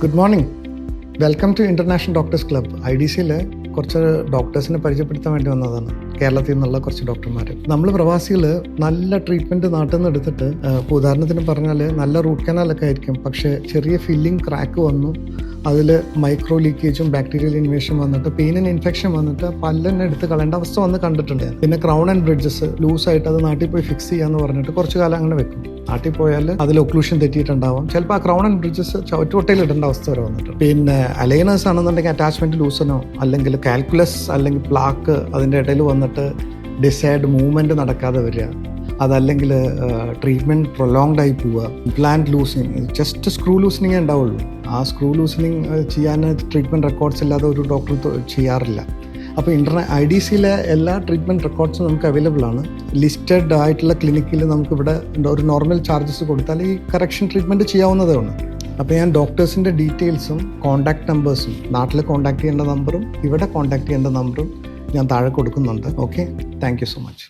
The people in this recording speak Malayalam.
Good morning. Welcome to international doctors club. IDCയിൽ കുറച്ച് ഡോക്ടേഴ്സിനെ പരിചയപ്പെടുത്താൻ വേണ്ടി വന്നതാണ്. കേരളത്തിൽ നിന്നുള്ള കുറച്ച് ഡോക്ടർമാർ. നമ്മൾ പ്രവാസികൾ നല്ല ട്രീറ്റ്മെൻറ്റ് നാട്ടിൽ നിന്ന് എടുത്തിട്ട്, ഉദാഹരണത്തിന് പറഞ്ഞാൽ നല്ല റൂട്ട് കനാലൊക്കെ ആയിരിക്കും, പക്ഷേ ചെറിയ ഫില്ലിങ് ക്രാക്ക് വന്നു, അതിൽ മൈക്രോ ലീക്കേജും ബാക്ടീരിയൽ ഇൻവേഷൻ വന്നിട്ട് പെയിനിന് ഇൻഫെക്ഷൻ വന്നിട്ട് പല്ലെന്നെ എടുത്ത് കളയേണ്ട അവസ്ഥ വന്ന് കണ്ടിട്ടുണ്ട്. പിന്നെ ക്രൗൺ ആൻഡ് ബ്രിഡ്ജസ് ലൂസായിട്ട് അത് നാട്ടിൽ പോയി ഫിക്സ് ചെയ്യാന്ന് പറഞ്ഞിട്ട് കുറച്ച് കാലം അങ്ങനെ വെക്കും. നാട്ടിൽ പോയാൽ അതിൽ ഒക്ലൂഷൻ തെറ്റിയിട്ടുണ്ടാവും. ചിലപ്പോൾ ആ ക്രൗൺ ആൻഡ് ബ്രിഡ്ജസ് ചവറ്റുകൊട്ടയിൽ ഇടേണ്ട അവസ്ഥ വരെ വന്നിട്ട്. പിന്നെ അലൈനേഴ്സ് ആണെന്നുണ്ടെങ്കിൽ അറ്റാച്ച്മെന്റ് ലൂസനോ അല്ലെങ്കിൽ കാൽക്കുലസ് അല്ലെങ്കിൽ പ്ലാക്ക് അതിൻ്റെ ഇടയിൽ വന്നിട്ട് ഡിസൈഡ് മൂവ്മെന്റ് നടക്കാതെ വരിക, അതല്ലെങ്കിൽ ട്രീറ്റ്മെൻറ്റ് പ്രൊലോങ്ഡ് ആയി പോവുക, ഇംപ്ലാന്റ് ലൂസനിങ്, ജസ്റ്റ് സ്ക്രൂ ലൂസനിങ്ങേ ഉണ്ടാവുള്ളൂ. ആ സ്ക്രൂ ലൂസനിങ് ചെയ്യാൻ ട്രീറ്റ്മെൻറ്റ് റെക്കോർഡ്സ് ഇല്ലാതെ ഒരു ഡോക്ടർ ചെയ്യാറില്ല. അപ്പോൾ IDCയിലെ എല്ലാ ട്രീറ്റ്മെൻറ്റ് റെക്കോർഡ്സും നമുക്ക് അവൈലബിൾ ആണ്. ലിസ്റ്റഡ് ആയിട്ടുള്ള ക്ലിനിക്കിൽ നമുക്കിവിടെ ഒരു നോർമൽ ചാർജസ് കൊടുത്താൽ ഈ കറക്ഷൻ ട്രീറ്റ്മെൻറ്റ് ചെയ്യാവുന്നതേ ഉള്ളൂ. അപ്പോൾ ഞാൻ ഡോക്ടേഴ്സിൻ്റെ ഡീറ്റെയിൽസും കോൺടാക്ട് നമ്പേഴ്സും, നാട്ടിൽ കോൺടാക്ട് ചെയ്യേണ്ട നമ്പറും ഇവിടെ കോൺടാക്ട് ചെയ്യേണ്ട നമ്പറും ഞാൻ താഴെ കൊടുക്കുന്നുണ്ട്. Okay, thank you so much.